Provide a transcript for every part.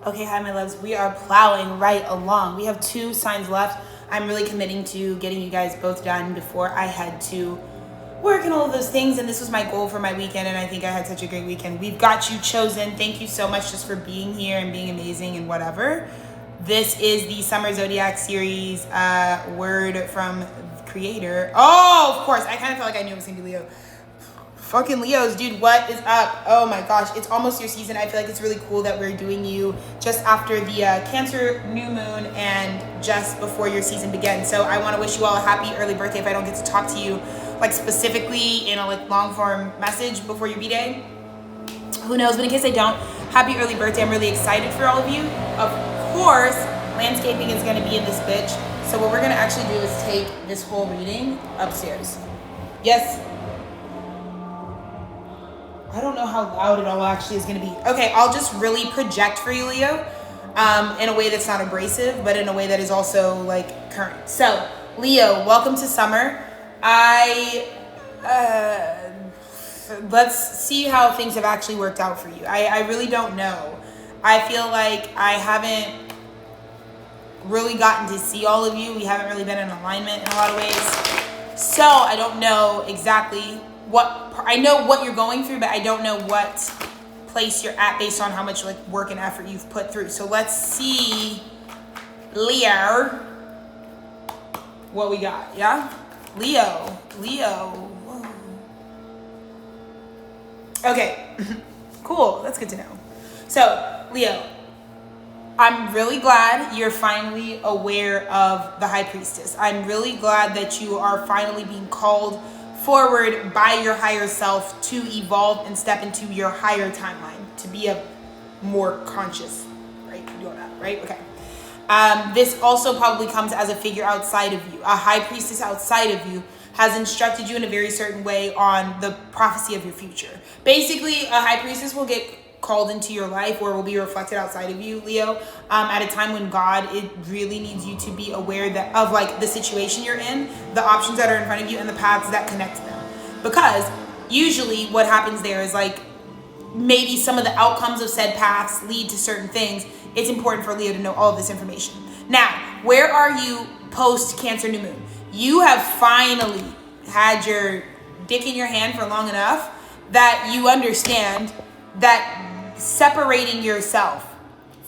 Okay, hi, my loves. We are plowing right along. We have 2 signs left. I'm really committing to getting you guys both done before I head to work and all of those things. And this was my goal for my weekend, and I think I had such a great weekend. We've got you chosen. Thank you so much just for being here and being amazing and whatever. This is the Summer Zodiac series, word from the creator. Oh, of course. I kind of felt like I knew it was going to be Leo. Fucking Leos, dude, what is up? Oh my gosh, it's almost your season. I feel like it's really cool that we're doing you just after the Cancer new moon and just before your season begins. So I want to wish you all a happy early birthday if I don't get to talk to you like specifically in a like long form message before your B-Day. Who knows, but in case I don't, happy early birthday. I'm really excited for all of you. Of course, landscaping is going to be in this bitch. So what we're going to actually do is take this whole reading upstairs. Yes. I don't know how loud it all actually is going to be. Okay, I'll just really project for you, Leo, in a way that's not abrasive, but in a way that is also like current. So, Leo, welcome to summer. Let's see how things have actually worked out for you. I really don't know. I feel like I haven't really gotten to see all of you. We haven't really been in alignment in a lot of ways. So, I don't know exactly I know what you're going through, but I don't know what place you're at based on how much like work and effort you've put through. So let's see, Leo, what we got. Yeah, Leo. Whoa. Okay, cool. That's good to know. So Leo, I'm really glad you're finally aware of the High Priestess. I'm really glad that you are finally being called forward by your higher self to evolve and step into your higher timeline, to be a more conscious, right? Doing that, right? Okay. This also probably comes as a figure outside of you. A high priestess outside of you has instructed you in a very certain way on the prophecy of your future. Basically, a high priestess will get called into your life or will be reflected outside of you, Leo, at a time when it really needs you to be aware of like the situation you're in, the options that are in front of you, and the paths that connect them. Because usually what happens there is like maybe some of the outcomes of said paths lead to certain things. It's important for Leo to know all of this information. Now, where are you post Cancer new moon? You have finally had your dick in your hand for long enough that you understand that separating yourself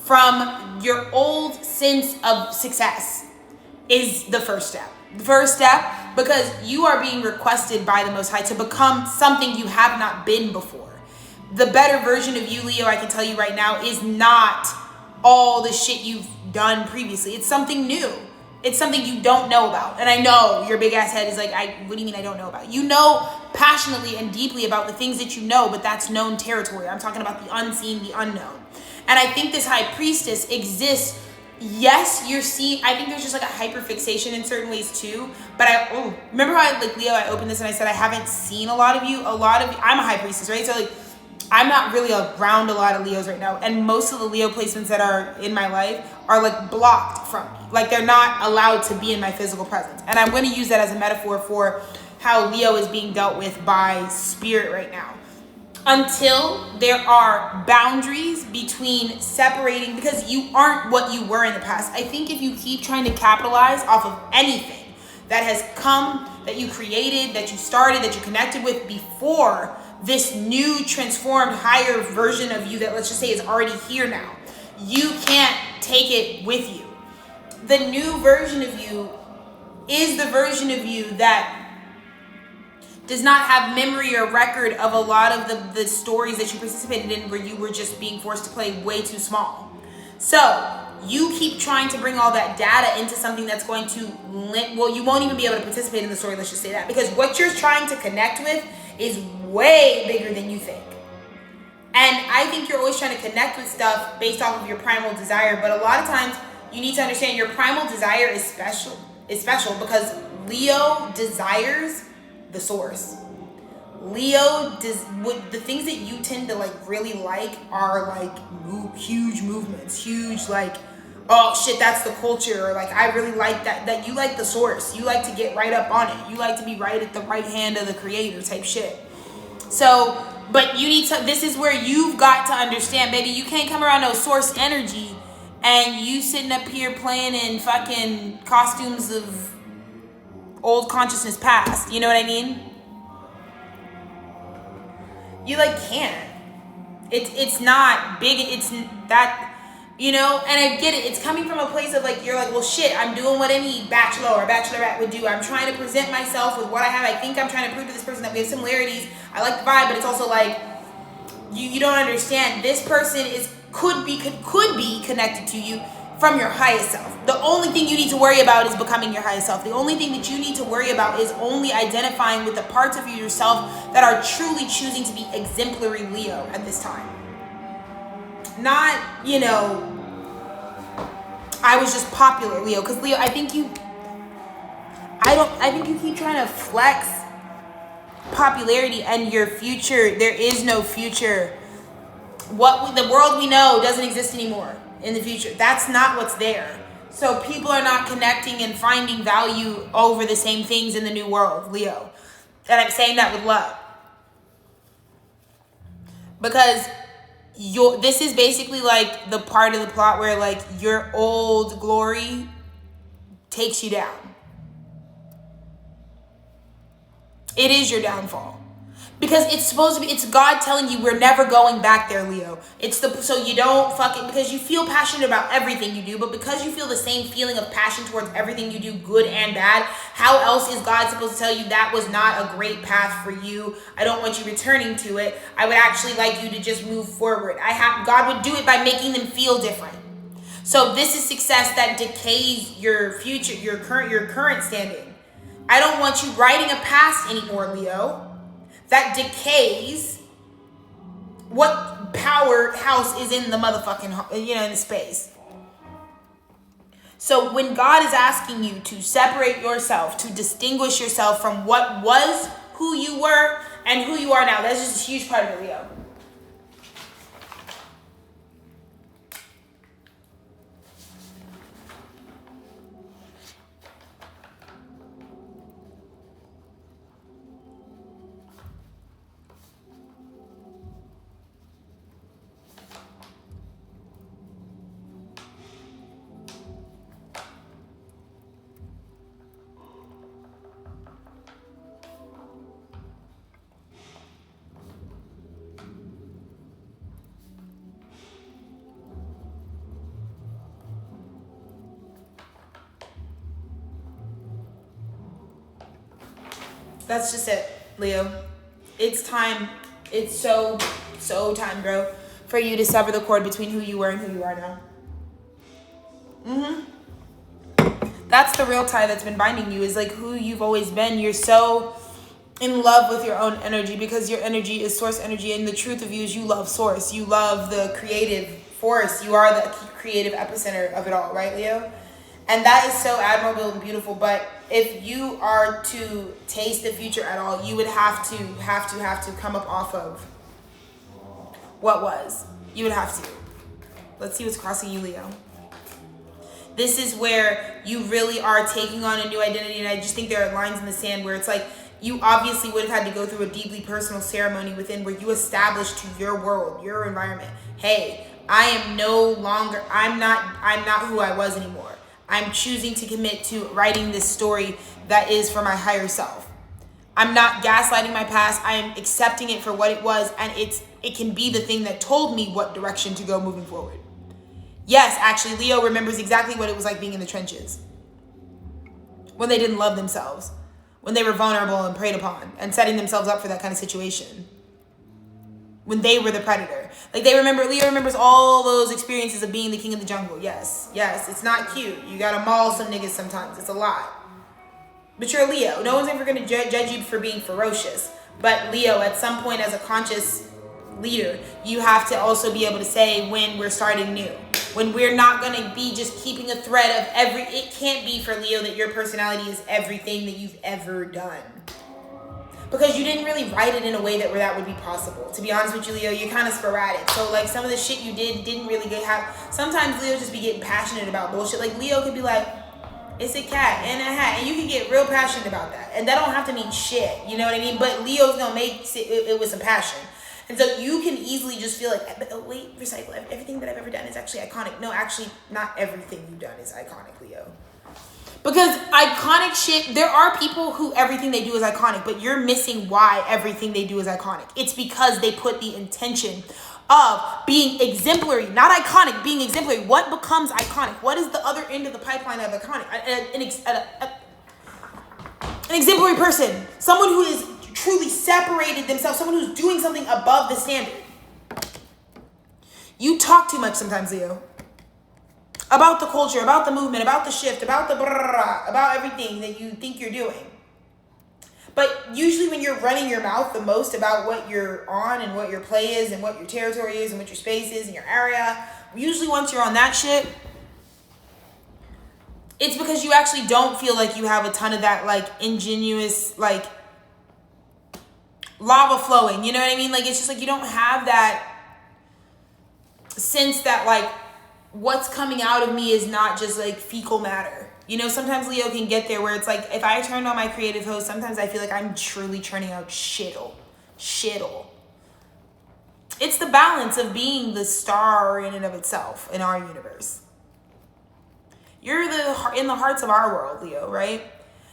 from your old sense of success is the first step. The first step, because you are being requested by the Most High to become something you have not been before. The better version of you, Leo, I can tell you right now, is not all the shit you've done previously. It's something new. It's something you don't know about. And I know your big ass head is like, what do you mean I don't know about? You know passionately and deeply about the things that you know, but that's known territory. I'm talking about the unseen, the unknown. And I think this high priestess exists. Yes, I think there's just like a hyper fixation in certain ways too. But remember how Leo, I opened this and I said, I haven't seen a lot of you. I'm a high priestess, right? So like, I'm not really around a lot of Leos right now. And most of the Leo placements that are in my life are like blocked from me. Like they're not allowed to be in my physical presence. And I'm going to use that as a metaphor for how Leo is being dealt with by spirit right now. Until there are boundaries between separating, because you aren't what you were in the past. I think if you keep trying to capitalize off of anything that has come, that you created, that you started, that you connected with before this new transformed higher version of you that let's just say is already here now, you can't take it with you. The new version of you is the version of you that does not have memory or record of a lot of the stories that you participated in where you were just being forced to play way too small. So you keep trying to bring all that data into something that's going to, you won't even be able to participate in the story, let's just say that. Because what you're trying to connect with is way bigger than you think. And I think you're always trying to connect with stuff based off of your primal desire, but a lot of times you need to understand your primal desire is special. It's special because Leo desires the source. The things that you tend to like really like are like huge movements, huge like, oh shit, that's the culture, or like I really like that you like the source. You like to get right up on it. You like to be right at the right hand of the creator type shit. So But you need to, this is where you've got to understand, baby, you can't come around no source energy and you sitting up here playing in fucking costumes of old consciousness past. You know what I mean? You like can't. It's not big. It's that, you know, and I get it. It's coming from a place of like, you're like, well, shit, I'm doing what any bachelor or bachelorette would do. I'm trying to present myself with what I have. I think I'm trying to prove to this person that we have similarities. I like the vibe, but it's also like, you don't understand. This person could be connected to you from your highest self. The only thing you need to worry about is becoming your highest self. The only thing that you need to worry about is only identifying with the parts of yourself that are truly choosing to be exemplary Leo at this time. Not, you know, I was just popular Leo. Because Leo, I think you keep trying to flex popularity and your future. There is no future. The world we know doesn't exist anymore in the future. That's not what's there. So people are not connecting and finding value over the same things in the new world, Leo. And I'm saying that with love. Because this is basically like the part of the plot where like your old glory takes you down. It is your downfall. Because it's supposed to be, it's God telling you we're never going back there, Leo. So you don't fucking, because you feel passionate about everything you do, but because you feel the same feeling of passion towards everything you do, good and bad, how else is God supposed to tell you that was not a great path for you? I don't want you returning to it. I would actually like you to just move forward. God would do it by making them feel different. So this is success that decays your future, your current standing. I don't want you writing a past anymore, Leo. That decays what powerhouse is in the motherfucking, in the space. So when God is asking you to separate yourself, to distinguish yourself from what was who you were and who you are now, that's just a huge part of it, Leo. That's just it, Leo. It's time. It's so time, bro, for you to sever the cord between who you were and who you are now. That's the real tie that's been binding you, is like who you've always been. You're so in love with your own energy because your energy is source energy, and the truth of you is you love source. You love the creative force. You are the creative epicenter of it all, right, Leo? And that is so admirable and beautiful. But if you are to taste the future at all, you would have to come up off of what was. You would have to. Let's see what's crossing you, Leo. This is where you really are taking on a new identity. And I just think there are lines in the sand where it's like, you obviously would have had to go through a deeply personal ceremony within where you establish to your world, your environment, hey, I'm not who I was anymore. I'm choosing to commit to writing this story that is for my higher self. I'm not gaslighting my past. I am accepting it for what it was, and it can be the thing that told me what direction to go moving forward. Yes, actually, Leo remembers exactly what it was like being in the trenches. When they didn't love themselves. When they were vulnerable and preyed upon and setting themselves up for that kind of situation. When they were the predator. Like Leo remembers all those experiences of being the king of the jungle. Yes, it's not cute. You gotta maul some niggas sometimes. It's a lot. But you're a Leo. No one's ever gonna judge you for being ferocious. But Leo, at some point as a conscious leader, you have to also be able to say when we're starting new. When we're not gonna be just keeping a thread of it can't be for Leo that your personality is everything that you've ever done. Because you didn't really write it in a way that would be possible. To be honest with you, Leo, you're kind of sporadic. So, like, some of the shit you didn't really have... Sometimes Leo just be getting passionate about bullshit. Like, Leo could be like, it's a cat and a hat. And you can get real passionate about that. And that don't have to mean shit. You know what I mean? But Leo's gonna make it with some passion. And so you can easily just feel like, but oh, wait, recycle. Everything that I've ever done is actually iconic. No, actually, not everything you've done is iconic, Leo. Because iconic shit, there are people who everything they do is iconic, but you're missing why everything they do is iconic. It's because they put the intention of being exemplary, not iconic, being exemplary. What becomes iconic? What is the other end of the pipeline of iconic? An exemplary person, someone who is truly separated themselves, someone who's doing something above the standard. You talk too much sometimes, Leo. About the culture, about the movement, about the shift, about the about everything that you think you're doing. But usually when you're running your mouth the most about what you're on and what your play is and what your territory is and what your space is in your area, usually once you're on that shit, it's because you actually don't feel like you have a ton of that like ingenuous like lava flowing. You know what I mean? Like it's just like you don't have that sense that like what's coming out of me is not just like fecal matter. You know, sometimes Leo can get there where it's like, if I turned on my creative host, sometimes I feel like I'm truly churning out shittle. It's the balance of being the star in and of itself in our universe. You're in the hearts of our world, Leo, right?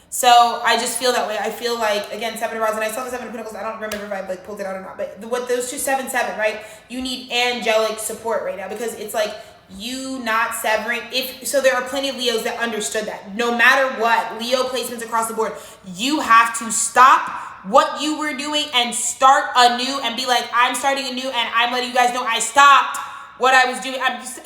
So I just feel that way. I feel like, again, 7 of Rods, and I saw the 7 of Pentacles. I don't remember if I like pulled it out or not, but what those two 7, right? You need angelic support right now because it's like, you not severing. So there are plenty of Leos that understood that no matter what, Leo placements across the board, you have to stop what you were doing and start anew and be like, I'm starting anew and I'm letting you guys know I stopped what I was doing. I'm just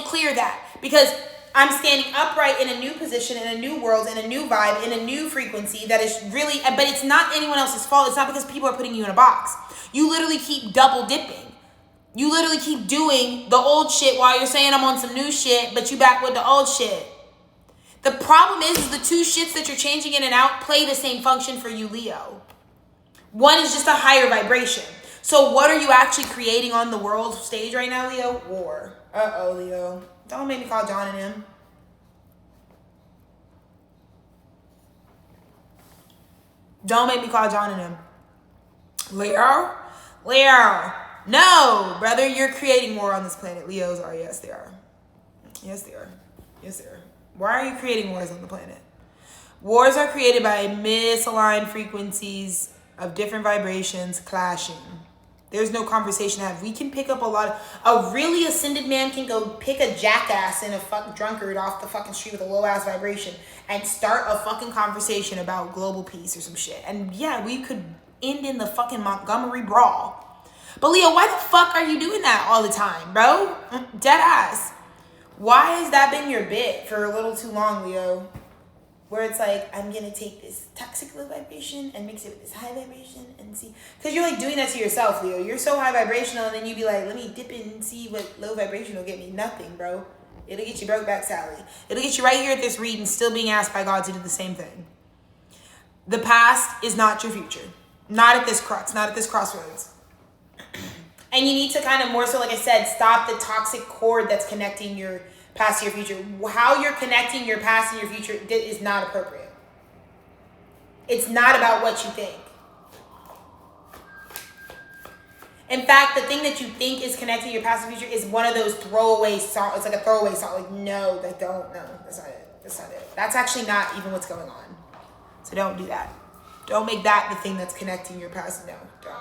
clear that because I'm standing upright in a new position, in a new world, in a new vibe, in a new frequency that is really, but it's not anyone else's fault. It's not because people are putting you in a box. You literally keep double dipping. You literally keep doing the old shit while you're saying I'm on some new shit, but you back with the old shit. The problem is the two shits that you're changing in and out play the same function for you, Leo. One is just a higher vibration. So what are you actually creating on the world stage right now, Leo? War. Uh-oh, Leo. Don't make me call John and him. Don't make me call John and him. Leo. No, brother, you're creating war on this planet. Leos are, yes, they are. Yes, they are. Yes, they are. Why are you creating wars on the planet? Wars are created by misaligned frequencies of different vibrations clashing. There's no conversation to have. We can pick up a really ascended man can go pick a jackass and a fucking drunkard off the fucking street with a low ass vibration and start a fucking conversation about global peace or some shit. And yeah, we could end in the fucking Montgomery brawl. But Leo, why the fuck are you doing that all the time, bro? Dead ass. Why has that been your bit for a little too long, Leo? Where it's like, I'm going to take this toxic low vibration and mix it with this high vibration and see. Because you're like doing that to yourself, Leo. You're so high vibrational and then you be like, let me dip in and see what low vibration will get me. Nothing, bro. It'll get you broke back, Sally. It'll get you right here at this reading still being asked by God to do the same thing. The past is not your future. Not at this crux. Not at this crossroads. And you need to kind of more so, like I said, stop the toxic cord that's connecting your past to your future. How you're connecting your past and your future is not appropriate. It's not about what you think. In fact, the thing that you think is connecting your past and future is one of those throwaway songs. It's like a throwaway song. Like, no, that's not it. That's not it. That's actually not even what's going on. So don't do that. Don't make that the thing that's connecting your past. No, don't.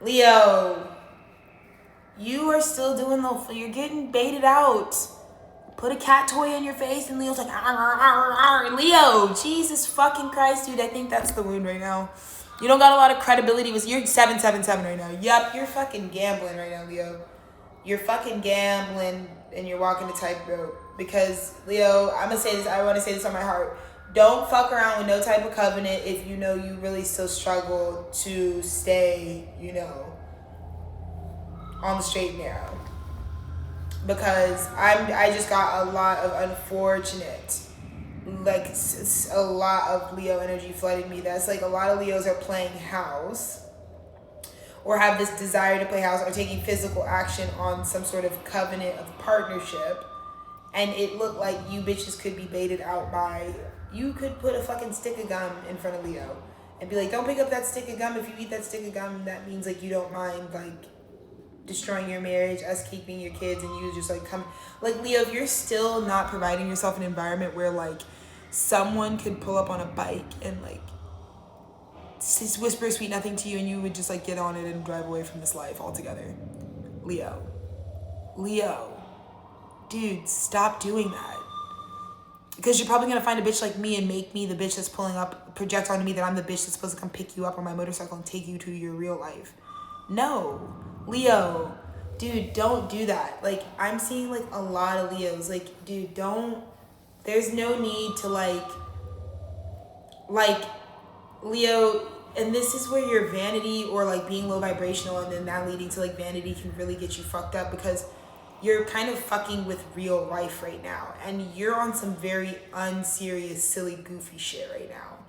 Leo, you are still doing you're getting baited out. Put a cat toy in your face and Leo's like, arr, arr, arr, arr. Leo, Jesus fucking Christ, dude, I think that's the wound right now. You don't got a lot of credibility. You're 777 right now. Yep, you're fucking gambling right now, Leo. You're fucking gambling and you're walking the tightrope. Because, Leo, I want to say this on my heart. Don't fuck around with no type of covenant if you know you really still struggle to stay, on the straight and narrow. Because I just got a lot of unfortunate, like a lot of Leo energy flooding me. That's like a lot of Leos are playing house or have this desire to play house or taking physical action on some sort of covenant of partnership. And it looked like you bitches could be baited out by... You could put a fucking stick of gum in front of Leo and be like, don't pick up that stick of gum. If you eat that stick of gum, that means like you don't mind like destroying your marriage, us keeping your kids, and you just like come. Like, Leo, if you're still not providing yourself an environment where like someone could pull up on a bike and like whisper sweet nothing to you, and you would just like get on it and drive away from this life altogether. Leo, dude, stop doing that. Because you're probably gonna find a bitch like me and make me the bitch that's pulling up, project onto me that I'm the bitch that's supposed to come pick you up on my motorcycle and take you to your real life. No, Leo, dude, don't do that. Like, I'm seeing like a lot of Leos. Like, dude, don't. There's no need to like Leo. And this is where your vanity or like being low vibrational and then that leading to like vanity can really get you fucked up, because you're kind of fucking with real life right now. And you're on some very unserious, silly, goofy shit right now.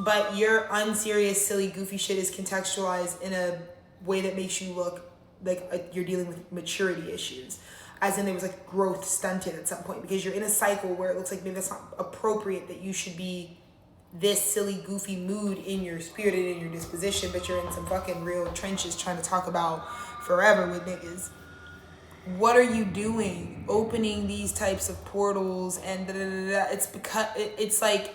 But your unserious, silly, goofy shit is contextualized in a way that makes you look like you're dealing with maturity issues. As in there was like growth stunted at some point, because you're in a cycle where it looks like maybe that's not appropriate, that you should be this silly, goofy mood in your spirit and in your disposition, but you're in some fucking real trenches trying to talk about forever with niggas. What are you doing? Opening these types of portals and da-da-da-da. It's because it's like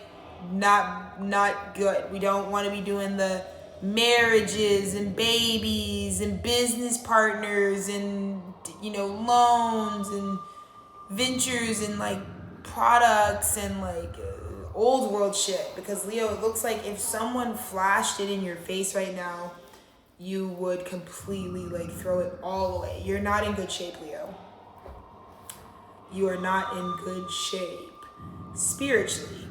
not good. We don't want to be doing the marriages and babies and business partners and, you know, loans and ventures and like products and like old world shit. Because Leo, it looks like if someone flashed it in your face right now, you would completely like throw it all away. You're not in good shape, Leo. You are not in good shape spiritually.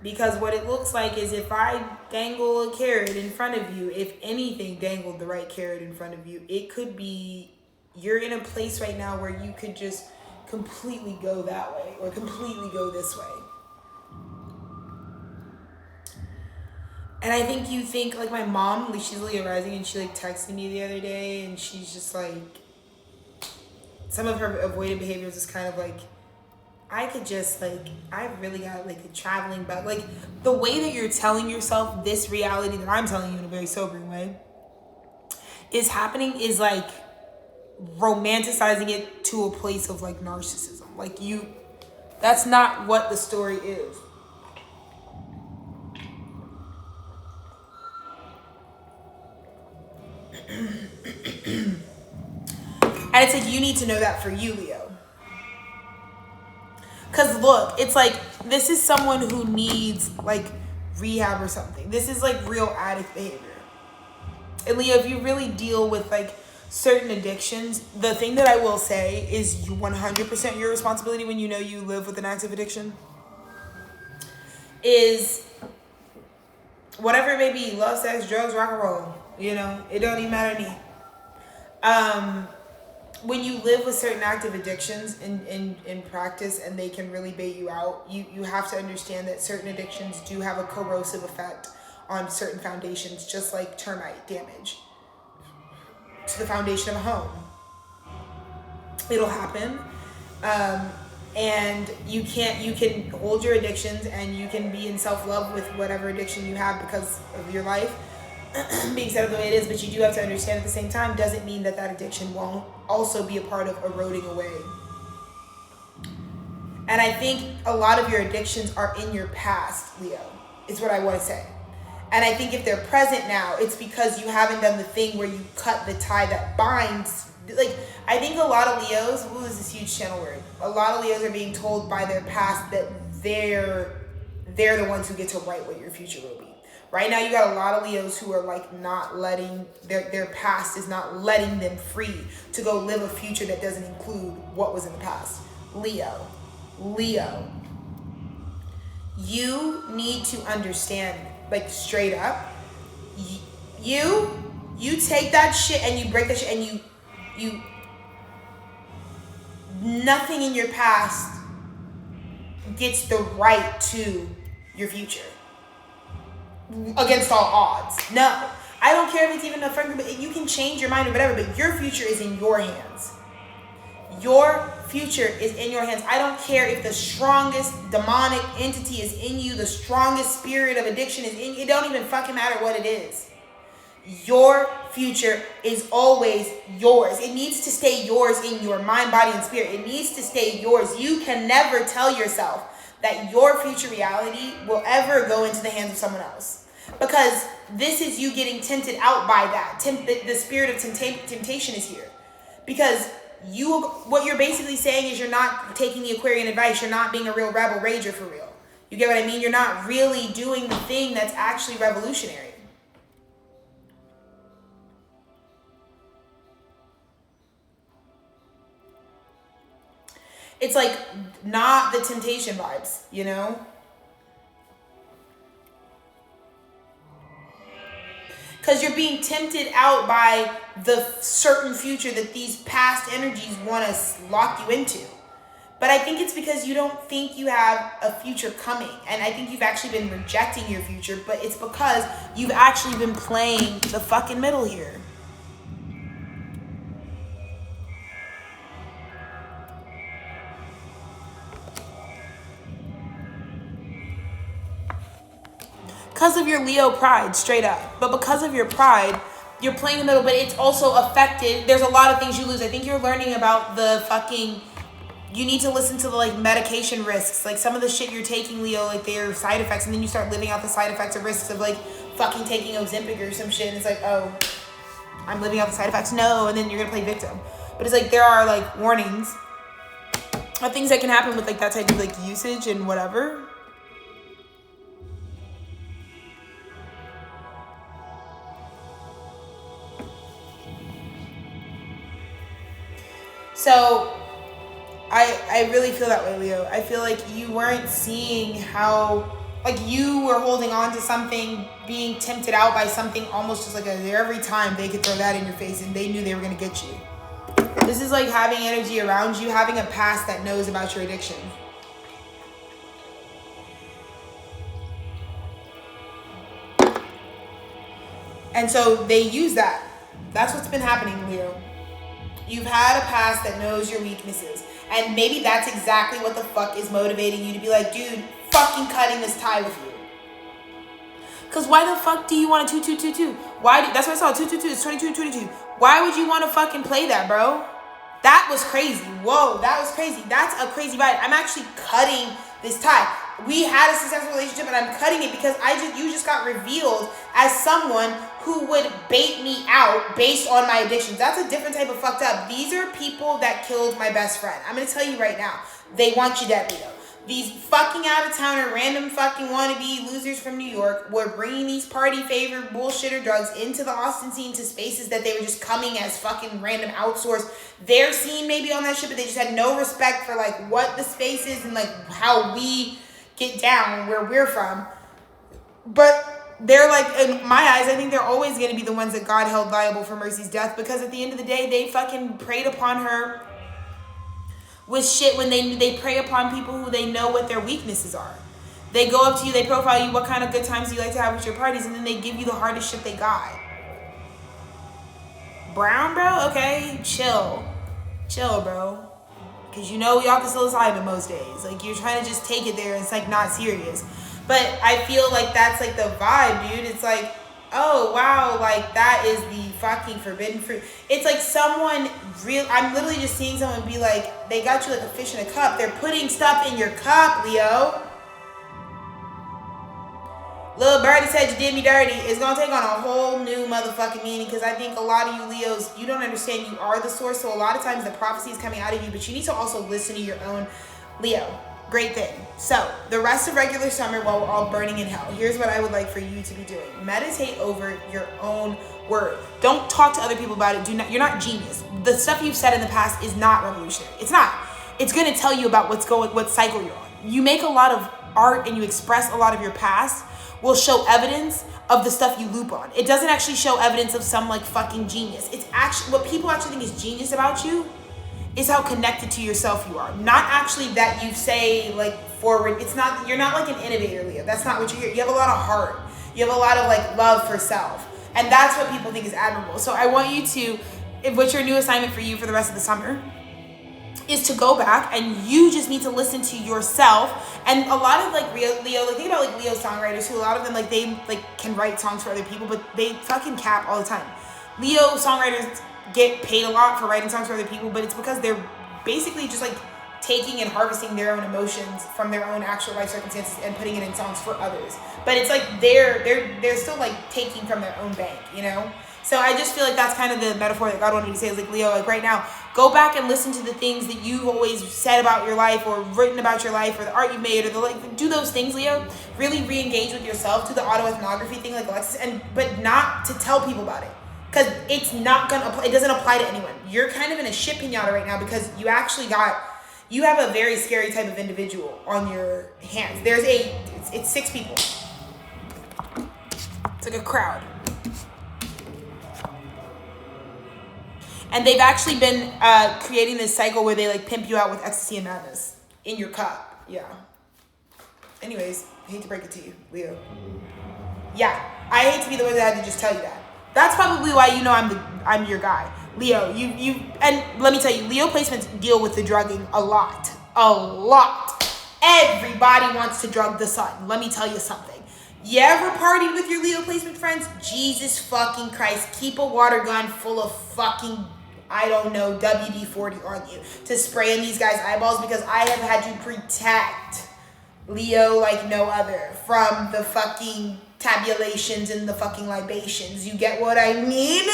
Because what it looks like is if I dangle a carrot in front of you, if anything dangled the right carrot in front of you, it could be you're in a place right now where you could just completely go that way or completely go this way. And I think you think, like my mom, like she's Leo rising, and she like texted me the other day, and she's just like, some of her avoidant behaviors is kind of like, I could just like, I really got like a traveling, but like the way that you're telling yourself this reality that I'm telling you in a very sobering way is happening is like romanticizing it to a place of like narcissism. Like that's not what the story is. And it's like, you need to know that for you, Leo. Because look, it's like, this is someone who needs like rehab or something. This is like real addict behavior. And Leo, if you really deal with like certain addictions, the thing that I will say is 100% your responsibility when you know you live with an active addiction is whatever it may be, love, sex, drugs, rock and roll. You know, it don't even matter to me. When you live with certain active addictions in practice and they can really bait you out, you have to understand that certain addictions do have a corrosive effect on certain foundations, just like termite damage to the foundation of a home. It'll happen. And you can hold your addictions and you can be in self-love with whatever addiction you have because of your life being set up the way it is, but you do have to understand at the same time, doesn't mean that addiction won't also be a part of eroding away. And I think a lot of your addictions are in your past, Leo, is what I want to say. And I think if they're present now, it's because you haven't done the thing where you cut the tie that binds. Like, I think a lot of Leos, is this huge channel word? A lot of Leos are being told by their past that they're the ones who get to write what your future will be. Right now, you got a lot of Leos who are like not letting their past is not letting them free to go live a future that doesn't include what was in the past. Leo, you need to understand, like straight up, you take that shit and you break that shit and you nothing in your past gets the right to your future. Against all odds. No. I don't care if it's even a friend group, but you can change your mind or whatever, but your future is in your hands. Your future is in your hands. I don't care if the strongest demonic entity is in you, the strongest spirit of addiction is in you. It don't even fucking matter what it is. Your future is always yours. It needs to stay yours in your mind, body, and spirit. It needs to stay yours. You can never tell yourself that your future reality will ever go into the hands of someone else. Because this is you getting tempted out by that. The spirit of temptation is here. Because what you're basically saying is you're not taking the Aquarian advice. You're not being a real rebel rager for real. You get what I mean? You're not really doing the thing that's actually revolutionary. It's like not the temptation vibes, you know? Because you're being tempted out by the certain future that these past energies want to lock you into. But I think it's because you don't think you have a future coming. And I think you've actually been rejecting your future, but it's because you've actually been playing the fucking middle here. Because of your Leo pride, straight up. But because of your pride, you're playing the middle, but it's also affected. There's a lot of things you lose. I think you're learning about the fucking, you need to listen to the like medication risks. Like some of the shit you're taking, Leo, like their side effects. And then you start living out the side effects or risks of like fucking taking Ozempic or some shit. And it's like, oh, I'm living out the side effects. No. And then you're going to play victim. But it's like, there are like warnings of things that can happen with like that type of like usage and whatever. So I really feel that way, Leo. I feel like you weren't seeing how, like you were holding on to something, being tempted out by something almost just like every time they could throw that in your face and they knew they were going to get you. This is like having energy around you, having a past that knows about your addiction. And so they use that. That's what's been happening, Leo. You've had a past that knows your weaknesses. And maybe that's exactly what the fuck is motivating you to be like, dude, fucking cutting this tie with you. Because why the fuck do you want a 2-2-2-2? That's why I saw 2-2-2. It's 22-22. Why would you want to fucking play that, bro? That was crazy. Whoa, that was crazy. That's a crazy vibe. I'm actually cutting this tie. We had a successful relationship and I'm cutting it because you just got revealed as someone who would bait me out based on my addictions. That's a different type of fucked up. These are people that killed my best friend. I'm going to tell you right now. They want you dead, Leo. These fucking out-of-towner, random fucking wannabe losers from New York were bringing these party-favored bullshitter drugs into the Austin scene, to spaces that they were just coming as fucking random outsourced. Their scene maybe on that shit, but they just had no respect for like what the space is and like how we get down where we're from. But they're like, in my eyes, I think they're always going to be the ones that God held liable for Mercy's death, because at the end of the day, they fucking preyed upon her with shit when they prey upon people who they know what their weaknesses are. They go up to you, they profile you, what kind of good times do you like to have with your parties, and then they give you the hardest shit they got. Brown, bro? Okay, chill, bro. Because you know y'all can still psilocybin most days. Like, you're trying to just take it there and it's like not serious. But I feel like that's like the vibe, dude. It's like, oh, wow, like that is the fucking forbidden fruit. It's like someone I'm literally just seeing someone be like, they got you like a fish in a cup. They're putting stuff in your cup, Leo. Little birdie said you did me dirty. It's going to take on a whole new motherfucking meaning, because I think a lot of you Leos, you don't understand you are the source. So a lot of times the prophecy is coming out of you, but you need to also listen to your own Leo. Great thing. So the rest of regular summer, while we're all burning in hell, here's what I would like for you to be doing. Meditate over your own word. Don't talk to other people about it. You're not genius. The stuff you've said in the past is not revolutionary. It's not. It's going to tell you about what cycle you're on. You make a lot of art and you express a lot of your past will show evidence of the stuff you loop on. It doesn't actually show evidence of some like fucking genius. It's actually what people actually think is genius about you is how connected to yourself you are. Not actually that you say like forward. It's not, you're not like an innovator, Leo. That's not what you're here. You have a lot of heart. You have a lot of like love for self. And that's what people think is admirable. So I want you to, what's your new assignment for you for the rest of the summer? is to go back and you just need to listen to yourself. And a lot of like Leo, like think about like Leo songwriters who a lot of them like they like can write songs for other people, but they fucking cap all the time. Leo songwriters get paid a lot for writing songs for other people, but it's because they're basically just like taking and harvesting their own emotions from their own actual life circumstances and putting it in songs for others. But it's like they're still like taking from their own bank, you know? So I just feel like that's kind of the metaphor that God wanted me to say. Is like, Leo, like right now, go back and listen to the things that you've always said about your life or written about your life or the art you made or the like. Do those things, Leo. Really re-engage with yourself. Do the autoethnography thing like Alexis, but not to tell people about it. Because it's not going to apply. It doesn't apply to anyone. You're kind of in a shit pinata right now because you actually you have a very scary type of individual on your hands. It's 6 people. It's like a crowd. And they've actually been creating this cycle where they like pimp you out with ecstasy and madness in your cup. Yeah. Anyways, I hate to break it to you, Leo. Yeah, I hate to be the one that had to just tell you that. That's probably why you know I'm your guy, Leo. You and let me tell you, Leo placements deal with the drugging a lot. Everybody wants to drug the sun. Let me tell you something. You ever partied with your Leo placement friends? Jesus fucking Christ, keep a water gun full of fucking, I don't know, WD-40 on you to spray in these guys' eyeballs because I have had to protect Leo like no other from the fucking tabulations and the fucking libations. You get what I mean?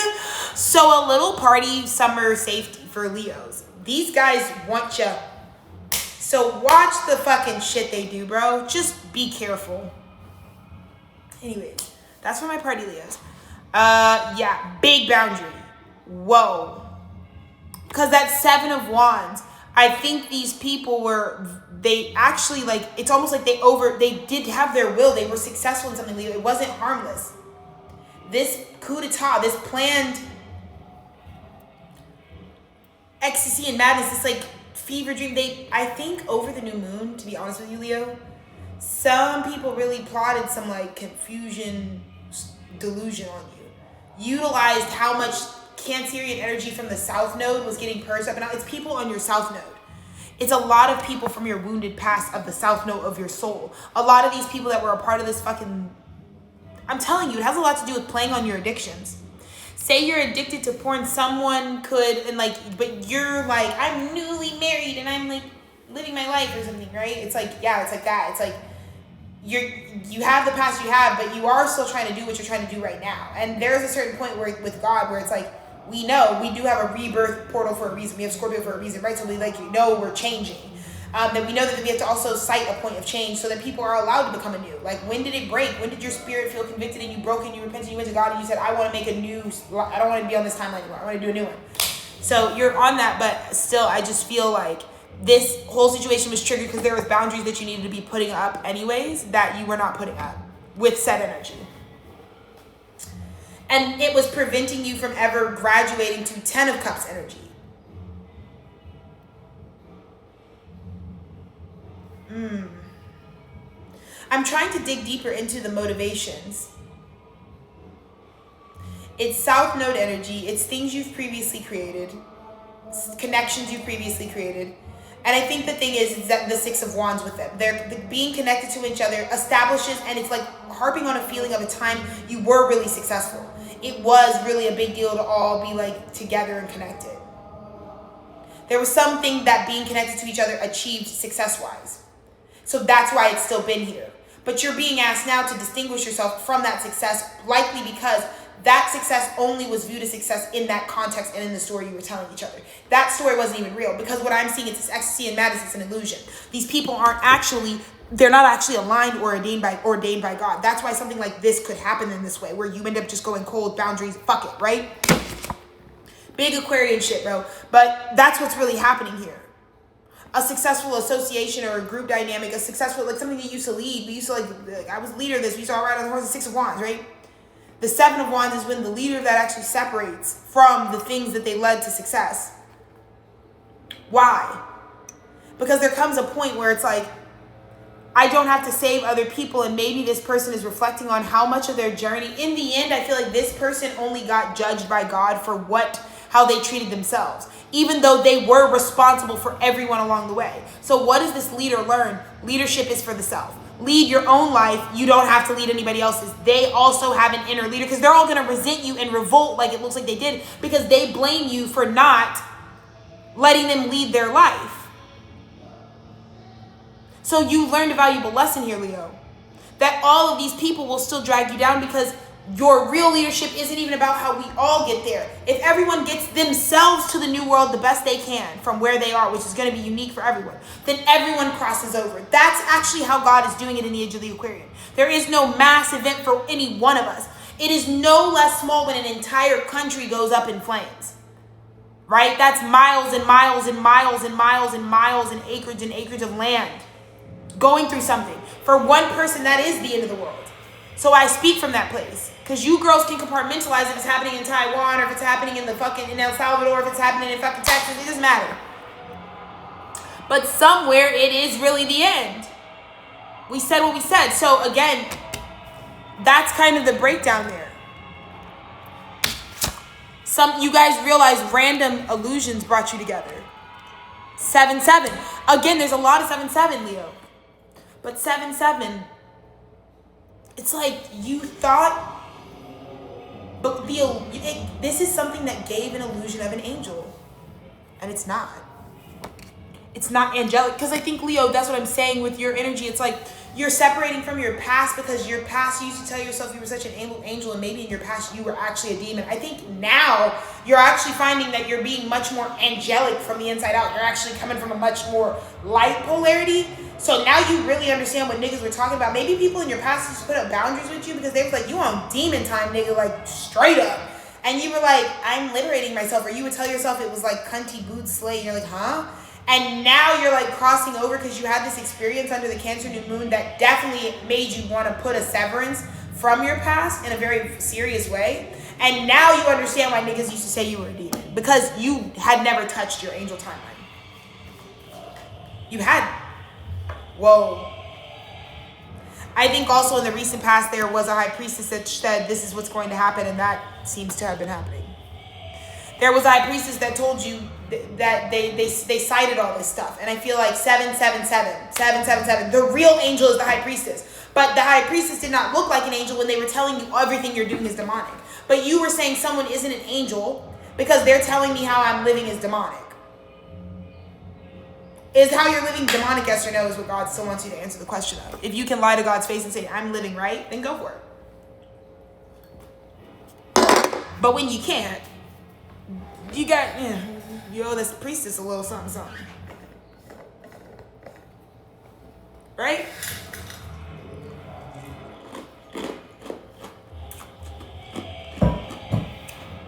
So a little party summer safety for Leos. These guys want you. So watch the fucking shit they do, bro. Just be careful. Anyways, that's for my party Leos. Yeah, big boundary. Whoa. Because that 7 of Wands, I think these people they actually like, it's almost like they did have their will. They were successful in something, Leo. It wasn't harmless. This coup d'etat, this planned ecstasy and madness, this like fever dream, I think over the new moon, to be honest with you, Leo, some people really plotted some like confusion delusion on you. Utilized how much Cancerian energy from the South Node was getting purged up and out. It's people on your South Node. It's a lot of people from your wounded past of the South Node of your soul. A lot of these people that were a part of this fucking... I'm telling you, it has a lot to do with playing on your addictions. Say you're addicted to porn, someone could, and like, but you're like, I'm newly married and I'm like living my life or something, right? It's like, yeah, it's like that. It's like, you have the past you have, but you are still trying to do what you're trying to do right now. And there's a certain point where with God where it's like, we know we do have a rebirth portal for a reason. We have Scorpio for a reason, right? So we like, we're changing. That we know that we have to also cite a point of change so that people are allowed to become anew. Like, when did it break? When did your spirit feel convicted and you broke and you repented and you went to God and you said, I want to make a new, I don't want to be on this timeline anymore. I want to do a new one. So you're on that, but still, I just feel like this whole situation was triggered because there was boundaries that you needed to be putting up anyways that you were not putting up with said energy. And it was preventing you from ever graduating to 10 of Cups energy. I'm trying to dig deeper into the motivations. It's South Node energy. It's things you've previously created. It's connections you've previously created. And I think the thing is that the 6 of Wands with them, they're being connected to each other establishes, and it's like harping on a feeling of a time you were really successful. It was really a big deal to all be like together and connected. There was something that being connected to each other achieved success-wise. So that's why it's still been here. But you're being asked now to distinguish yourself from that success, likely because that success only was viewed as success in that context and in the story you were telling each other. That story wasn't even real, because what I'm seeing is this ecstasy and madness. It's an illusion. These people they're not actually aligned or ordained by God. That's why something like this could happen in this way, where you end up just going cold, boundaries, fuck it, right? Big Aquarian shit, bro. But that's what's really happening here. A successful association or a group dynamic, like something you used to lead. We used to like I was leader of this. We used to all ride on the horse, the 6 of Wands, right? The 7 of Wands is when the leader of that actually separates from the things that they led to success. Why? Because there comes a point where it's like, I don't have to save other people, and maybe this person is reflecting on how much of their journey. In the end, I feel like this person only got judged by God for how they treated themselves. even though they were responsible for everyone along the way. So what does this leader learn? Leadership is for the self. Lead your own life. You don't have to lead anybody else's. They also have an inner leader, because they're all going to resent you and revolt like it looks like they did, because they blame you for not letting them lead their life. So you learned a valuable lesson here, Leo, that all of these people will still drag you down, because your real leadership isn't even about how we all get there. If everyone gets themselves to the new world the best they can from where they are, which is going to be unique for everyone, then everyone crosses over. That's actually how God is doing it in the age of the Aquarian. There is no mass event for any one of us. It is no less small when an entire country goes up in flames, right? That's miles and miles and miles and miles and miles and acres of land going through something. For one person, that is the end of the world. So I speak from that place. Because you girls can compartmentalize if it's happening in Taiwan, or if it's happening in El Salvador, if it's happening in fucking Texas. It doesn't matter. But somewhere it is really the end. We said what we said. So again, that's kind of the breakdown there. You guys realize random illusions brought you together. 7-7. Again, there's a lot of 7-7, Leo. But 7-7, it's like you thought, but this is something that gave an illusion of an angel. And it's not. It's not angelic. Because I think, Leo, that's what I'm saying with your energy. It's like you're separating from your past, because your past, you used to tell yourself you were such an angel, and maybe in your past you were actually a demon. I think now you're actually finding that you're being much more angelic from the inside out. You're actually coming from a much more light polarity. So now you really understand what niggas were talking about. Maybe people in your past used to put up boundaries with you because they was like, you on demon time, nigga, like straight up. And you were like, I'm liberating myself. Or you would tell yourself it was like cunty boots slay. And you're like, huh? And now you're like crossing over because you had this experience under the Cancer new moon that definitely made you want to put a severance from your past in a very serious way. And now you understand why niggas used to say you were a demon, because you had never touched your angel timeline. You had. Whoa. I think also in the recent past there was a high priestess that said this is what's going to happen, and that seems to have been happening. There was a high priestess that told you that they cited all this stuff, and I feel like 777, the real angel is the high priestess. But the high priestess did not look like an angel when they were telling you everything you're doing is demonic. But you were saying someone isn't an angel because they're telling me how I'm living is demonic. Is how you're living demonic, yes or no, is what God still wants you to answer the question of. If you can lie to God's face and say, I'm living right, then go for it. But when you can't, you got, you owe this priestess a little something, something. Right?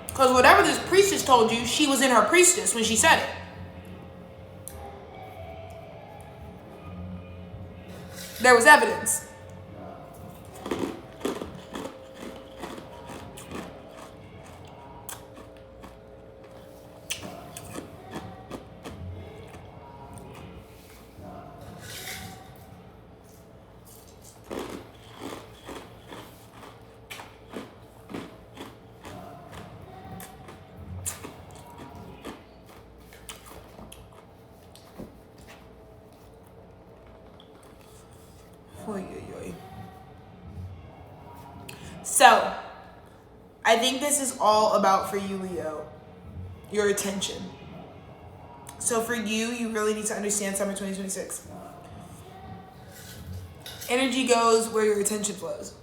Because whatever this priestess told you, she was in her priestess when she said it. There was evidence. So, I think this is all about, for you, Leo, your attention. So for you, you really need to understand summer 2026. Energy goes where your attention flows.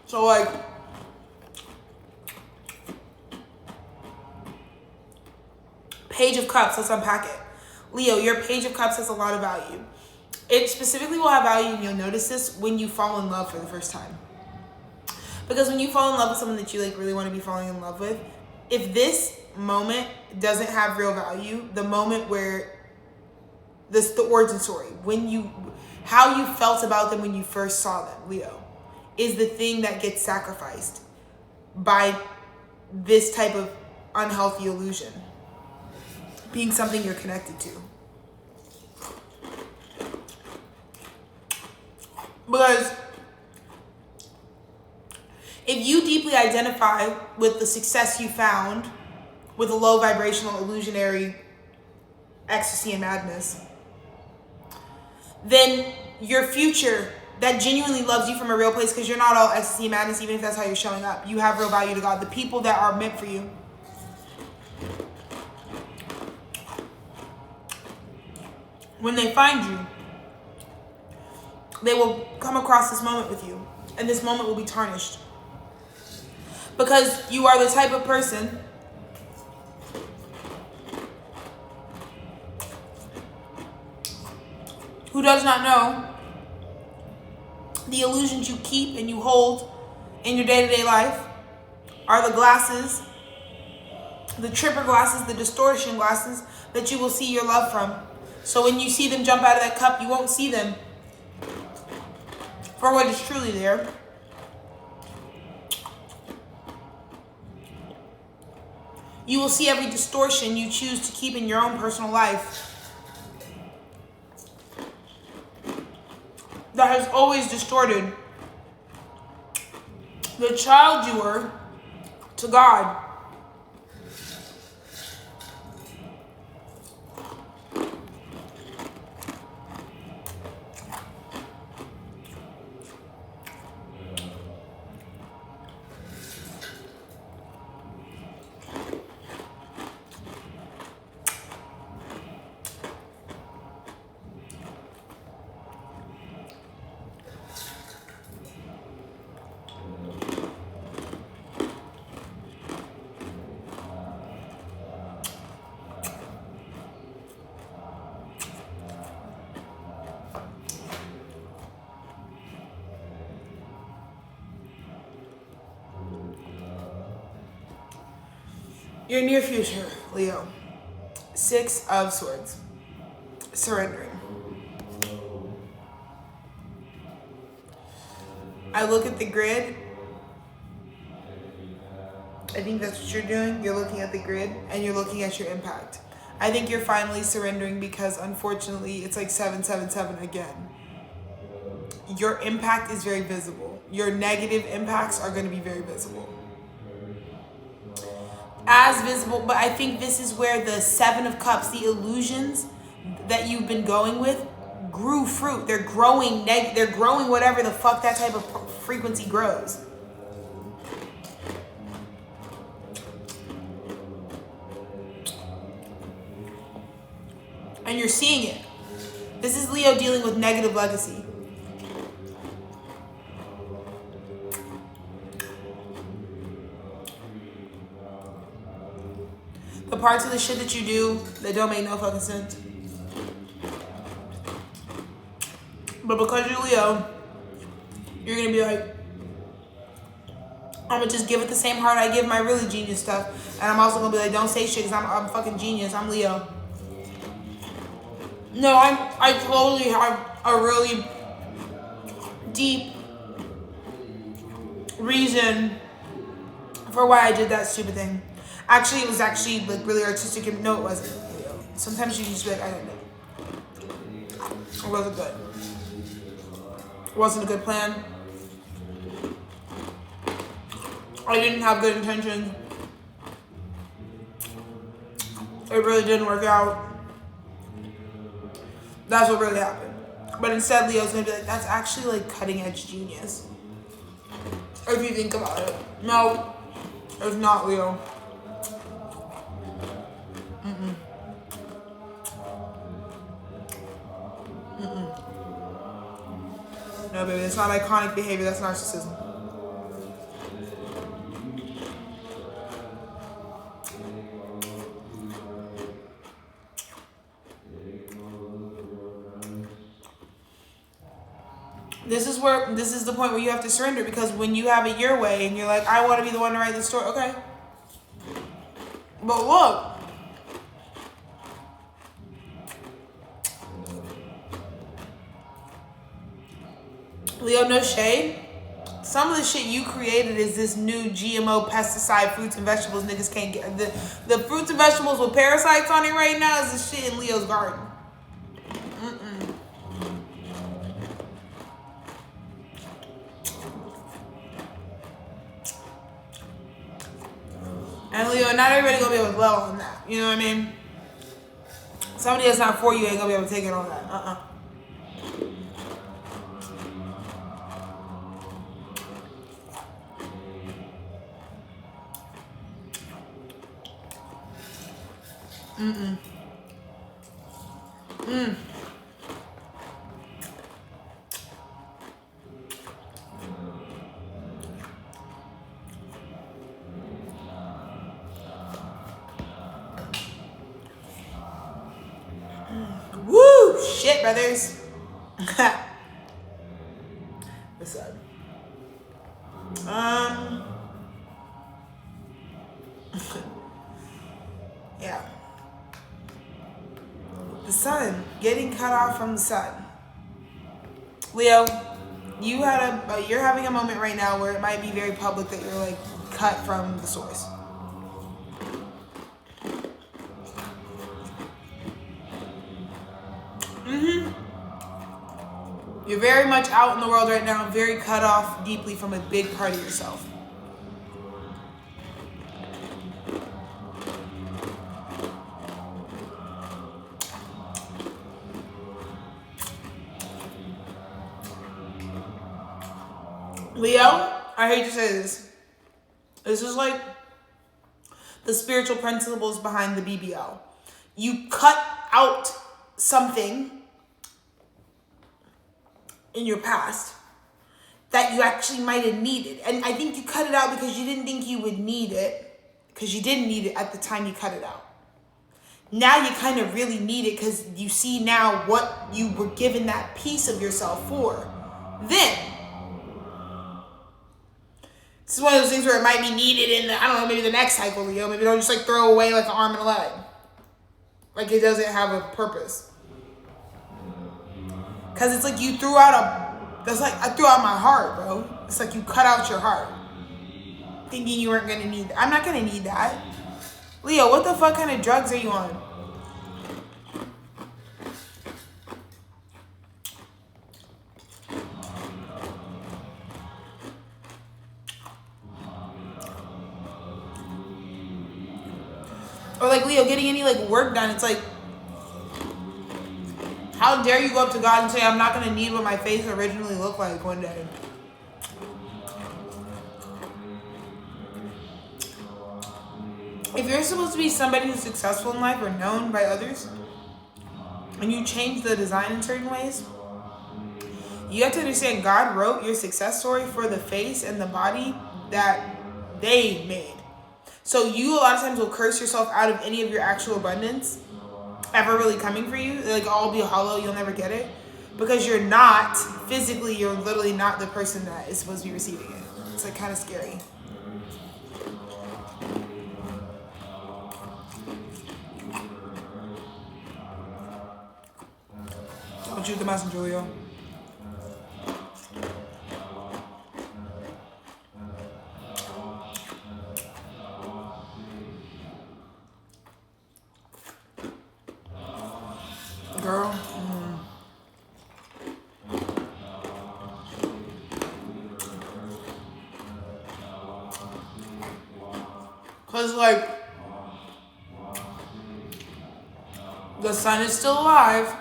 So like, Page of Cups, let's unpack it. Leo, your Page of Cups has a lot of value. It specifically will have value, and you'll notice this when you fall in love for the first time. Because when you fall in love with someone that you like really want to be falling in love with, if this moment doesn't have real value, the moment where the origin story, how you felt about them when you first saw them, Leo, is the thing that gets sacrificed by this type of unhealthy illusion being something you're connected to. Because if you deeply identify with the success you found with a low vibrational illusionary ecstasy and madness, then your future that genuinely loves you from a real place, because you're not all ecstasy and madness, even if that's how you're showing up. You have real value to God. The people that are meant for you, when they find you, they will come across this moment with you, and this moment will be tarnished. Because you are the type of person who does not know the illusions you keep and you hold in your day-to-day life are the glasses, the tripper glasses, the distortion glasses that you will see your love from. So when you see them jump out of that cup, you won't see them for what is truly there. You will see every distortion you choose to keep in your own personal life that has always distorted the child you were to God. Your near future, Leo. 6 of Swords. Surrendering. I look at the grid. I think that's what you're doing. You're looking at the grid and you're looking at your impact. I think you're finally surrendering because unfortunately it's like 777 again. Your impact is very visible. Your negative impacts are going to be very visible. As visible, but I think this is where the 7 of Cups, the illusions that you've been going with, grew fruit. They're growing they're growing whatever the fuck that type of frequency grows. And you're seeing it. This is Leo dealing with negative legacy. The parts of the shit that you do that don't make no fucking sense. But because you're Leo, you're gonna be like, I'm gonna just give it the same heart I give my really genius stuff. And I'm also gonna be like, don't say shit because I'm fucking genius. I'm Leo. No, I totally have a really deep reason for why I did that stupid thing. Actually, it was actually like really artistic. No, it wasn't. Sometimes you just be like, I don't know. It wasn't good. It wasn't a good plan. I didn't have good intentions. It really didn't work out. That's what really happened. But instead, Leo's gonna be like, that's actually like cutting edge genius. If you think about it. No, it's not, Leo. No, baby, that's not iconic behavior, that's narcissism. This is the point where you have to surrender, because when you have it your way and you're like, I want to be the one to write the story, okay. But look. Leo, no shade. Some of the shit you created is this new GMO pesticide fruits and vegetables niggas can't get. The fruits and vegetables with parasites on it right now is the shit in Leo's garden. And Leo, not everybody gonna be able to dwell on that. You know what I mean? Somebody that's not for you ain't gonna be able to take it on that. Woo! Shit, brothers. What's up? Yeah. The sun. Getting cut off from the sun. Leo, you're having a moment right now where it might be very public that you're like cut from the source. You're very much out in the world right now, very cut off deeply from a big part of yourself. Leo, I hate to say this. This is like the spiritual principles behind the BBL. You cut out something in your past that you actually might have needed. And I think you cut it out because you didn't think you would need it, because you didn't need it at the time you cut it out. Now you kind of really need it because you see now what you were given that piece of yourself for. Then, this is one of those things where it might be needed in the, I don't know, maybe the next cycle, Leo. Maybe don't just like throw away like an arm and a leg. Like it doesn't have a purpose. Because it's like you threw out that's like, I threw out my heart, bro. It's like you cut out your heart. Thinking you weren't going to need that. I'm not going to need that. Leo, what the fuck kind of drugs are you on? Or like, Leo, getting any like work done, it's like, how dare you go up to God and say, I'm not going to need what my face originally looked like one day. If you're supposed to be somebody who's successful in life or known by others, and you change the design in certain ways, you have to understand God wrote your success story for the face and the body that they made. So you a lot of times will curse yourself out of any of your actual abundance ever really coming for you. Like, all be hollow, you'll never get it. Because you're not, physically, you're literally not the person that is supposed to be receiving it. It's like kind of scary. Don't shoot the messenger, Leo. Girl. Cause like, the sun is still alive,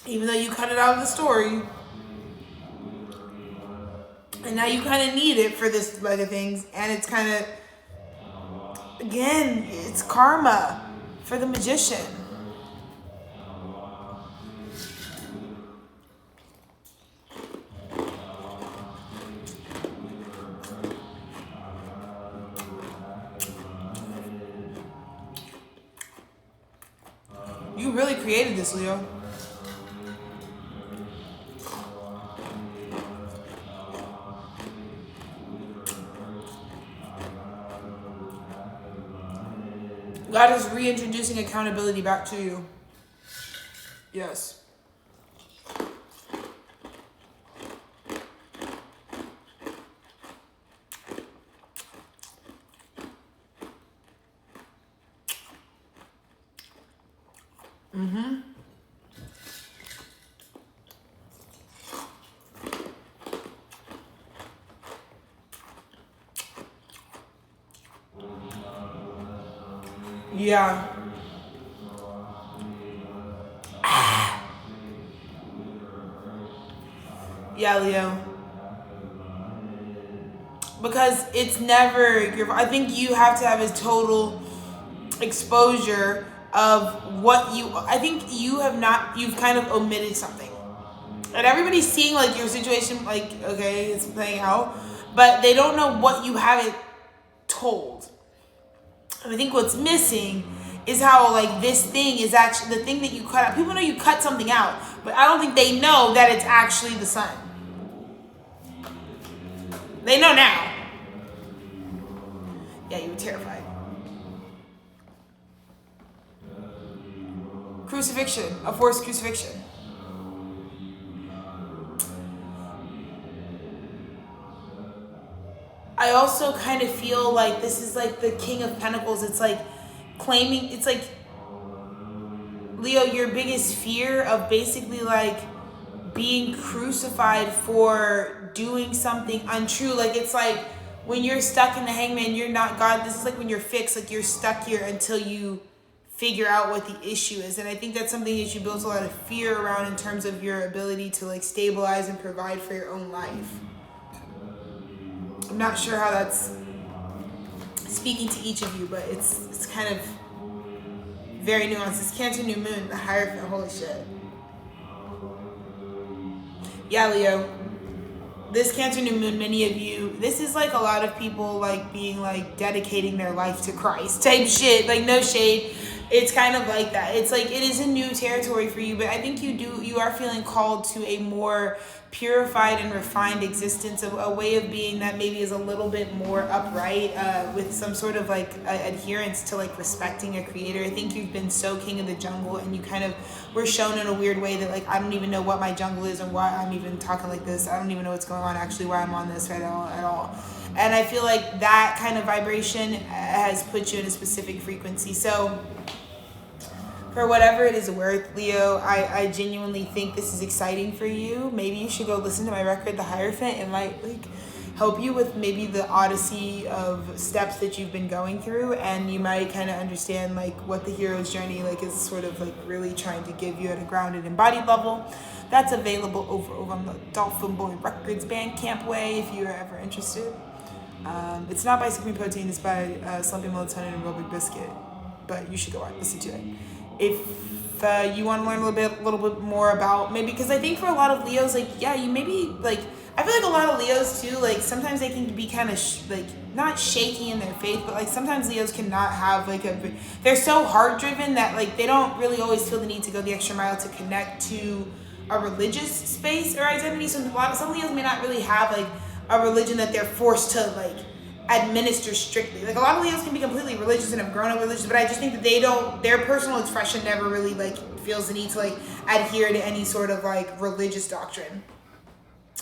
even though you cut it out of the story. And now you kind of need it for this leg of things. And it's kind of, again, it's karma for the magician. You really created this, Leo. God is reintroducing accountability back to you. Yes. Yeah. Yeah, Leo. Because it's never your. I think you have to have a total exposure of what you. I think you have not. You've kind of omitted something, and everybody's seeing like your situation. Like, okay, it's playing out, but they don't know what you haven't told. And I think what's missing is how like this thing is actually the thing that you cut out. People know you cut something out, but I don't think they know that it's actually the sun. They know now. Yeah, you were terrified. Crucifixion, a forced crucifixion. I also kind of feel like this is like the King of Pentacles. It's like claiming, it's like, Leo, your biggest fear of basically like being crucified for doing something untrue. Like it's like when you're stuck in the hangman, you're not God. This is like when you're fixed, like you're stuck here until you figure out what the issue is. And I think that's something that you built a lot of fear around in terms of your ability to like stabilize and provide for your own life. I'm not sure how that's speaking to each of you, but it's kind of very nuanced. It's Cancer New Moon, the Hierophant, holy shit. Yeah, Leo. This Cancer New Moon, many of you, this is like a lot of people like being like dedicating their life to Christ type shit. Like no shade. It's kind of like that. It's like it is a new territory for you, but I think you are feeling called to a more purified and refined existence, a way of being that maybe is a little bit more upright, with some sort of like adherence to like respecting a creator. I think you've been so king of the jungle, and you kind of were shown in a weird way that like I don't even know what my jungle is and why I'm even talking like this. I don't even know what's going on actually, why I'm on this right now at all. And I feel like that kind of vibration has put you in a specific frequency. So for whatever it is worth, Leo, I genuinely think this is exciting for you. Maybe you should go listen to my record, The Hierophant. It might like help you with maybe the odyssey of steps that you've been going through, and you might kind of understand like what the hero's journey like is sort of like really trying to give you at a grounded, embodied level. That's available over on the Dolphin Boy Records Bandcamp way if you're ever interested. It's not by Supreme Protein, it's by Slumpy Melatonin and Real Big Biscuit, but you should go out listen to it. If you want to learn a little bit more about maybe, because I think for a lot of Leos, like, yeah, you maybe like, I feel like a lot of Leos too, like sometimes they can be kind of like not shaky in their faith, but like sometimes Leos cannot have like they're so heart driven that like they don't really always feel the need to go the extra mile to connect to a religious space or identity. So some Leos may not really have like a religion that they're forced to like administer strictly. Like a lot of Leos can be completely religious and have grown up religious, but I just think that their personal expression never really like feels the need to like adhere to any sort of like religious doctrine.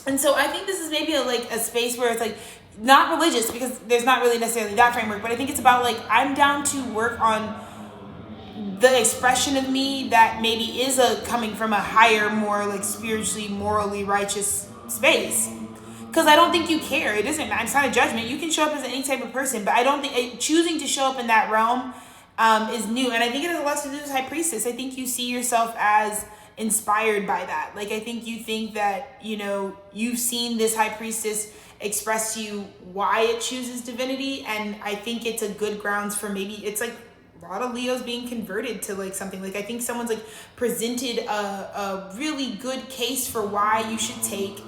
And so I think this is maybe a space where it's like not religious, because there's not really necessarily that framework, but I think it's about like I'm down to work on the expression of me that maybe is coming from a higher, more like spiritually, morally righteous space. Because I don't think you care. It doesn't matter. It's not a judgment. You can show up as any type of person, but I don't think choosing to show up in that realm is new. And I think it has a lot to do with High Priestess. I think you see yourself as inspired by that. Like, I think you think that, you know, you've seen this High Priestess express to you why it chooses divinity. And I think it's a good grounds for maybe it's like a lot of Leos being converted to like something. Like, I think someone's like presented a really good case for why you should take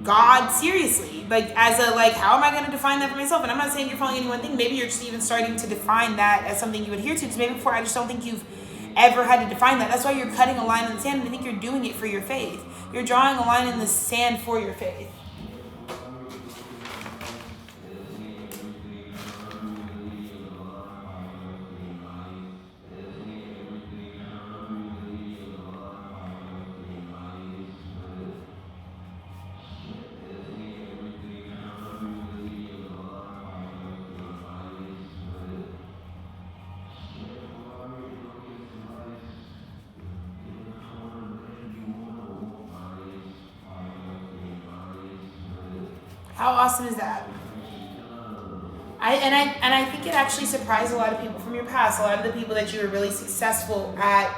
God seriously, like as a like how am I going to define that for myself? And I'm not saying you're following any one thing. Maybe you're just even starting to define that as something you adhere to, because maybe before I just don't think you've ever had to define that. That's why you're cutting a line in the sand, and I think you're doing it for your faith. You're drawing a line in the sand for your faith. How awesome is that? I think it actually surprised a lot of people from your past. A lot of the people that you were really successful at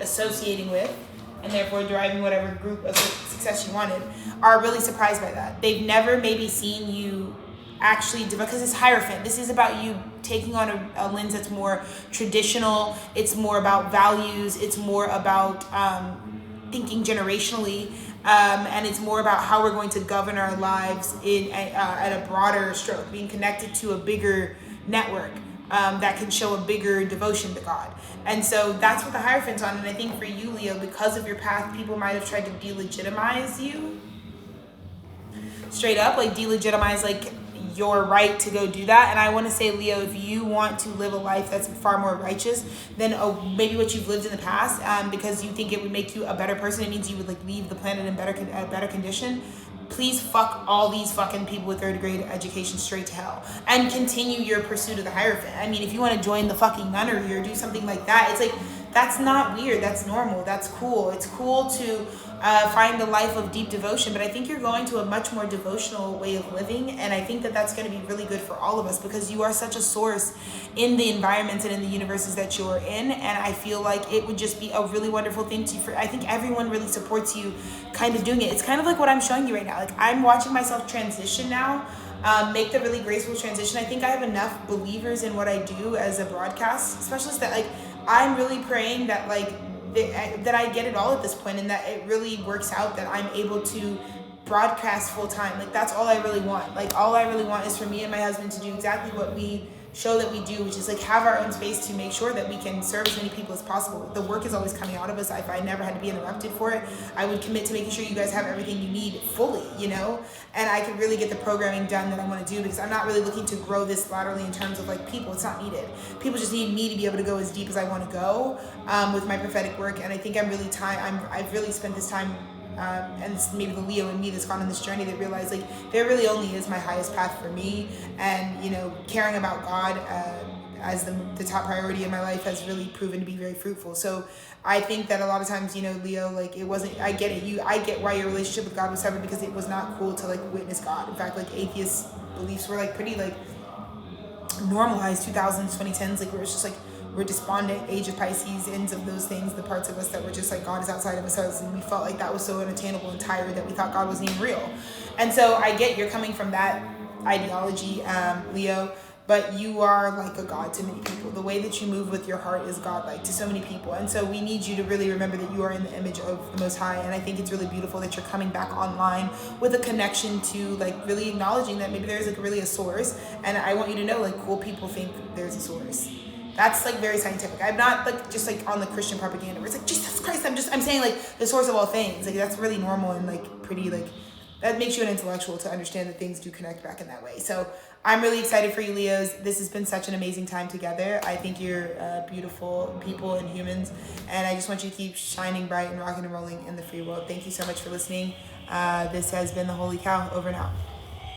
associating with, and therefore driving whatever group of success you wanted, are really surprised by that. They've never maybe seen you actually do, because it's Hierophant. This is about you taking on a lens that's more traditional. It's more about values. It's more about thinking generationally. And it's more about how we're going to govern our lives at a broader stroke, being connected to a bigger network that can show a bigger devotion to God. And so that's what the Hierophant's on. And I think for you, Leo, because of your path, people might have tried to delegitimize you. Straight up, like delegitimize like your right to go do that. And I want to say, Leo, if you want to live a life that's far more righteous than maybe what you've lived in the past, because you think it would make you a better person, it means you would like leave the planet in better condition. Please fuck all these fucking people with third grade education straight to hell and continue your pursuit of the Hierophant. I mean, if you want to join the fucking nunnery or do something like that, it's like, that's not weird. That's normal. That's cool. It's cool to find a life of deep devotion, but I think you're going to a much more devotional way of living, and I think that that's going to be really good for all of us, because you are such a source in the environments and in the universes that you're in, and I feel like it would just be a really wonderful thing I think everyone really supports you kind of doing it. It's kind of like what I'm showing you right now. Like, I'm watching myself transition now, make the really graceful transition. I think I have enough believers in what I do as a broadcast specialist that like I'm really praying that like that I get it all at this point, and that it really works out, that I'm able to broadcast full time. Like, that's all I really want. Like, all I really want is for me and my husband to do exactly what we show that we do, which is like have our own space to make sure that we can serve as many people as possible. The work is always coming out of us. If I never had to be interrupted for it, I would commit to making sure you guys have everything you need fully, you know, and I can really get the programming done that I want to do, because I'm not really looking to grow this laterally in terms of like people. It's not needed. People just need me to be able to go as deep as I want to go with my prophetic work. And I think I've really spent this time and it's maybe the Leo in me that's gone on this journey that realized like there really only is my highest path for me, and you know, caring about God as the top priority in my life has really proven to be very fruitful. So I think that a lot of times, you know, Leo, like it wasn't, I get it, I get why your relationship with God was severed, because it was not cool to like witness God. In fact, like atheist beliefs were like pretty like normalized 2000s 2010s, like where it's just like we're despondent, age of Pisces, ends of those things, the parts of us that were just like God is outside of ourselves, and we felt like that was so unattainable and tired that we thought God wasn't even real. And so I get you're coming from that ideology, Leo, but you are like a God to many people. The way that you move with your heart is God-like to so many people. And so we need you to really remember that you are in the image of the Most High. And I think it's really beautiful that you're coming back online with a connection to like really acknowledging that maybe there's like really a source. And I want you to know, like, cool people think there's a source. That's like very scientific. I'm not like just like on the Christian propaganda where it's like Jesus Christ. I'm saying like the source of all things. Like that's really normal and like pretty like that makes you an intellectual to understand that things do connect back in that way. So I'm really excited for you, Leos. This has been such an amazing time together. I think you're beautiful people and humans, and I just want you to keep shining bright and rocking and rolling in the free world. Thank you so much for listening. This has been the Holy Cow. Over and out.